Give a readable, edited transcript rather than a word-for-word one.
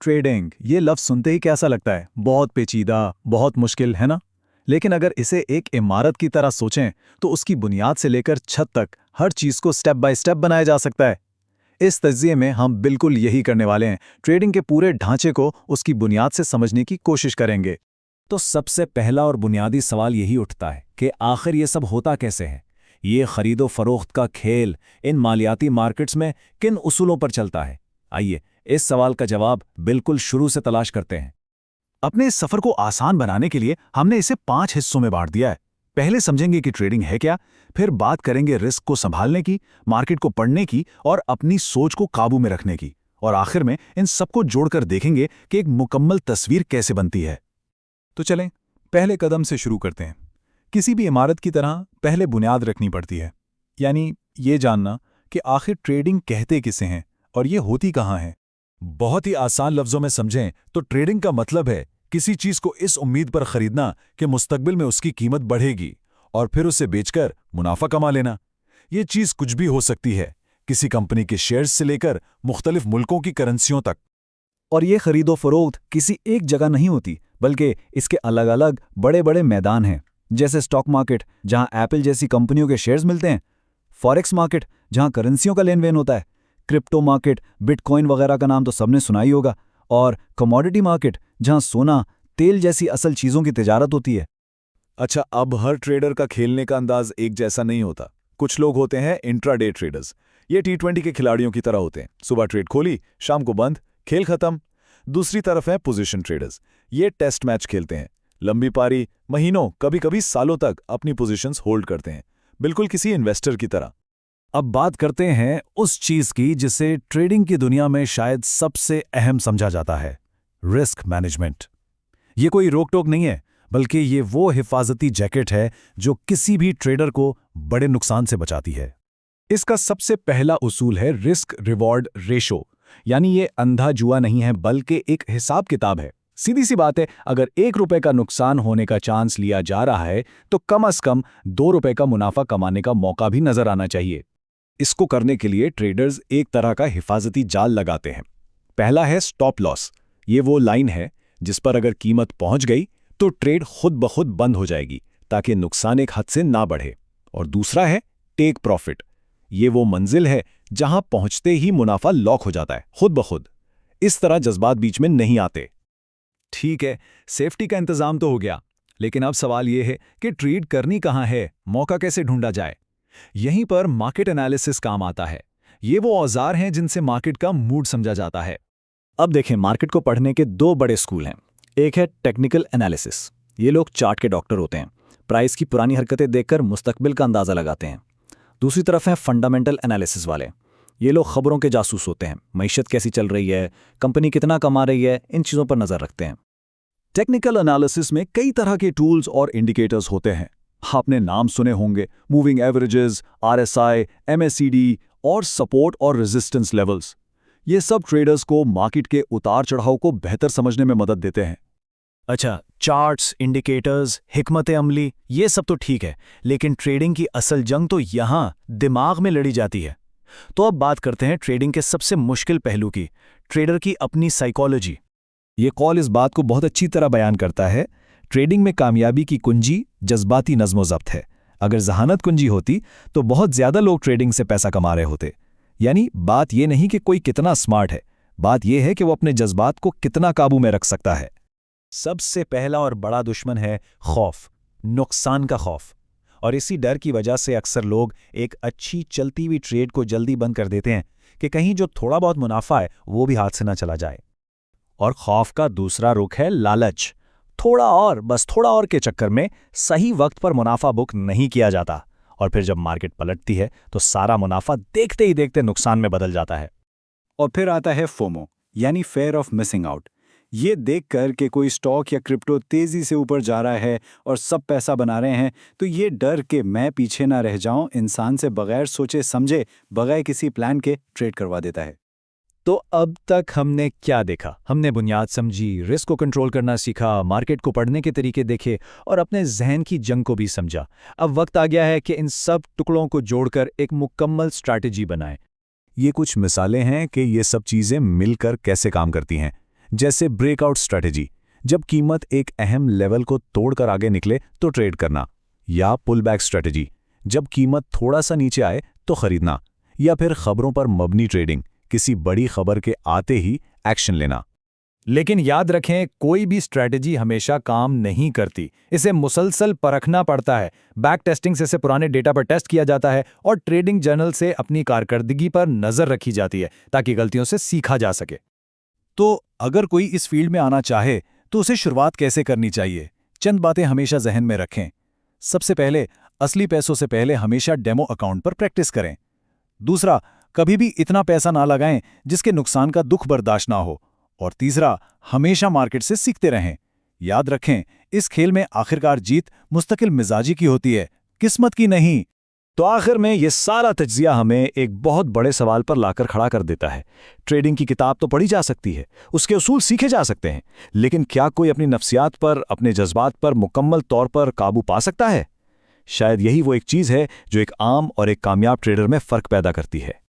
Trading, ये लफ्ज़ सुनते ही कैसा लगता है? बहुत पेचीदा, बहुत मुश्किल, है ना? लेकिन अगर इसे एक इमारत की तरह सोचें, तो उसकी बुनियाद से लेकर छत तक हर चीज़ को स्टेप बाय स्टेप बनाया जा सकता है। इस तज़्ज़िये में हम बिल्कुल यही करने वाले हैं। ट्रेडिंग के पूरे ढांचे को उसकी बुनियाद से समझने की कोशिश करेंगे। तो सबसे पहला और बुनियादी सवाल यही उठता है कि आखिर ये सब होता कैसे है। ये खरीदो फरोख्त का खेल इन मालियाती मार्केट्स में किन उसूलों पर चलता है? आइए इस सवाल का जवाब बिल्कुल शुरू से तलाश करते हैं। अपने इस सफ़र को आसान बनाने के लिए हमने इसे 5 हिस्सों में बांट दिया है। पहले समझेंगे कि ट्रेडिंग है क्या, फिर बात करेंगे रिस्क को संभालने की, मार्केट को पढ़ने की और अपनी सोच को काबू में रखने की, और आखिर में इन सबको जोड़कर देखेंगे कि एक मुकम्मल तस्वीर कैसे बनती है। तो चलें, पहले कदम से शुरू करते हैं। किसी भी इमारत की तरह पहले बुनियाद रखनी पड़ती है, यानी ये जानना कि आखिर ट्रेडिंग कहते किसे हैं और ये होती कहाँ है। बहुत ही आसान लफ्ज़ों में समझें तो ट्रेडिंग का मतलब है किसी चीज़ को इस उम्मीद पर खरीदना कि मुस्तकबिल में उसकी कीमत बढ़ेगी और फिर उसे बेचकर मुनाफा कमा लेना। ये चीज़ कुछ भी हो सकती है, किसी कंपनी के शेयर्स से लेकर मुख्तलिफ मुल्कों की करेंसियों तक। और ये खरीदो फरोख्त किसी एक जगह नहीं होती, बल्कि इसके अलग अलग बड़े बड़े मैदान हैं। जैसे स्टॉक मार्केट, जहां एप्पल जैसी कंपनियों के शेयर्स मिलते हैं, फॉरेक्स मार्केट जहां करेंसियों का लेन देन होता है, क्रिप्टो मार्केट, बिटकॉइन वगैरह का नाम तो सबने सुना ही होगा, और कमोडिटी मार्केट जहां सोना, तेल जैसी असल चीज़ों की तिजारत होती है। अच्छा, अब हर ट्रेडर का खेलने का अंदाज एक जैसा नहीं होता। कुछ लोग होते हैं इंट्राडे ट्रेडर्स। ये T20 के खिलाड़ियों की तरह होते हैं। सुबह ट्रेड खोली, शाम को बंद, खेल खत्म। दूसरी तरफ है पोजीशन ट्रेडर्स। ये टेस्ट मैच खेलते हैं, लंबी पारी, महीनों, कभी कभी सालों तक अपनी पोजीशंस होल्ड करते हैं, बिल्कुल किसी इन्वेस्टर की तरह। अब बात करते हैं उस चीज़ की जिसे ट्रेडिंग की दुनिया में शायद सबसे अहम समझा जाता है, रिस्क मैनेजमेंट। ये कोई रोक टोक नहीं है, बल्कि ये वो हिफाजती जैकेट है जो किसी भी ट्रेडर को बड़े नुकसान से बचाती है। इसका सबसे पहला उसूल है रिस्क रिवॉर्ड रेशो, यानी ये अंधा जुआ नहीं है बल्कि एक हिसाब किताब है। सीधी सी बात है, अगर ₹1 का नुकसान होने का चांस लिया जा रहा है तो कम से कम ₹2 का मुनाफा कमाने का मौका भी नजर आना चाहिए। इसको करने के लिए ट्रेडर्स एक तरह का हिफाजती जाल लगाते हैं। पहला है स्टॉप लॉस। ये वो लाइन है जिस पर अगर कीमत पहुंच गई तो ट्रेड खुद ब खुद बंद हो जाएगी ताकि नुकसान एक हद से ना बढ़े। और दूसरा है टेक प्रॉफिट। ये वो मंजिल है जहां पहुंचते ही मुनाफा लॉक हो जाता है खुद ब खुद। इस तरह जज्बात बीच में नहीं आते। ठीक है, सेफ्टी का इंतजाम तो हो गया, लेकिन अब सवाल यह है कि ट्रेड करनी कहां है, मौका कैसे ढूंढा जाए। यहीं पर मार्केट एनालिसिस काम आता है। ये वो औजार हैं जिनसे मार्केट का मूड समझा जाता है। अब देखें, मार्केट को पढ़ने के 2 बड़े स्कूल हैं। एक है टेक्निकल एनालिसिस। ये लोग चार्ट के डॉक्टर होते हैं, प्राइस की पुरानी हरकतें देखकर मुस्तकबिल का अंदाजा लगाते हैं। दूसरी तरफ है फंडामेंटल एनालिसिस वाले। ये लोग खबरों के जासूस होते हैं, मईशत कैसी चल रही है, कंपनी कितना कमा रही है, इन चीज़ों पर नज़र रखते हैं। टेक्निकल एनालिसिस में कई तरह के टूल्स और इंडिकेटर्स होते हैं। आपने नाम सुने होंगे, मूविंग एवरेजेस, RSI, MACD और सपोर्ट और रेजिस्टेंस लेवल्स। ये सब ट्रेडर्स को मार्केट के उतार चढ़ाव को बेहतर समझने में मदद देते हैं। अच्छा, चार्ट्स, इंडिकेटर्स, हिकमत अमली, ये सब तो ठीक है, लेकिन ट्रेडिंग की असल जंग तो यहाँ दिमाग में लड़ी जाती है। तो अब बात करते हैं ट्रेडिंग के सबसे मुश्किल पहलू की, ट्रेडर की अपनी साइकोलॉजी। ये कॉल इस बात को बहुत अच्छी तरह बयान करता है। ट्रेडिंग में कामयाबी की कुंजी जज्बाती नज़्म ज़ब्त है। अगर जहानत कुंजी होती तो बहुत ज़्यादा लोग ट्रेडिंग से पैसा कमा रहे होते। यानी बात यह नहीं कि कोई कितना स्मार्ट है, बात यह है कि वो अपने जज्बात को कितना काबू में रख सकता है। सबसे पहला और बड़ा दुश्मन है खौफ, नुकसान का खौफ। और इसी डर की वजह से अक्सर लोग एक अच्छी चलती हुई ट्रेड को जल्दी बंद कर देते हैं कि कहीं जो थोड़ा बहुत मुनाफा है वो भी हाथ से ना चला जाए। और खौफ का दूसरा रुख है लालच। थोड़ा और, बस थोड़ा और के चक्कर में सही वक्त पर मुनाफा बुक नहीं किया जाता, और फिर जब मार्केट पलटती है तो सारा मुनाफा देखते ही देखते नुकसान में बदल जाता है। और फिर आता है फोमो, यानी फेयर ऑफ मिसिंग आउट। ये देखकर कि कोई स्टॉक या क्रिप्टो तेजी से ऊपर जा रहा है और सब पैसा बना रहे हैं, तो ये डर कि मैं पीछे ना रह जाऊं, इंसान से बगैर सोचे समझे, बगैर किसी प्लान के ट्रेड करवा देता है। तो अब तक हमने क्या देखा? हमने बुनियाद समझी, रिस्क को कंट्रोल करना सीखा, मार्केट को पढ़ने के तरीके देखे और अपने जहन की जंग को भी समझा। अब वक्त आ गया है कि इन सब टुकड़ों को जोड़कर एक मुकम्मल स्ट्रैटेजी बनाएं। ये कुछ मिसालें हैं कि ये सब चीज़ें मिलकर कैसे काम करती हैं। जैसे ब्रेकआउट स्ट्रैटेजी, जब कीमत एक अहम लेवल को तोड़कर आगे निकले तो ट्रेड करना, या पुल बैक स्ट्रैटेजी, जब कीमत थोड़ा सा नीचे आए तो खरीदना, या फिर खबरों पर मबनी ट्रेडिंग, किसी बड़ी खबर के आते ही एक्शन लेना। लेकिन याद रखें, कोई भी स्ट्रैटेजी हमेशा काम नहीं करती। इसे मुसलसल परखना पड़ता है। बैक टेस्टिंग से इसे पुराने डेटा पर टेस्ट किया जाता है और ट्रेडिंग जर्नल से अपनी कारकर्दगी पर नजर रखी जाती है ताकि गलतियों से सीखा जा सके। तो अगर कोई इस फील्ड में आना चाहे तो उसे शुरुआत कैसे करनी चाहिए? चंद बातें हमेशा जहन में रखें। सबसे पहले, असली पैसों से पहले हमेशा डेमो अकाउंट पर प्रैक्टिस करें। दूसरा, कभी भी इतना पैसा ना लगाएं जिसके नुकसान का दुख बर्दाश्त ना हो। और तीसरा, हमेशा मार्केट से सीखते रहें। याद रखें, इस खेल में आखिरकार जीत मुस्तकिल मिजाजी की होती है, किस्मत की नहीं। तो आखिर में ये सारा तज्जिया हमें एक बहुत बड़े सवाल पर लाकर खड़ा कर देता है। ट्रेडिंग की किताब तो पढ़ी जा सकती है, उसके उसूल सीखे जा सकते हैं, लेकिन क्या कोई अपनी नफ्सियात पर, अपने जज्बात पर मुकम्मल तौर पर काबू पा सकता है? शायद यही वो एक चीज़ है जो एक आम और एक कामयाब ट्रेडर में फ़र्क पैदा करती है।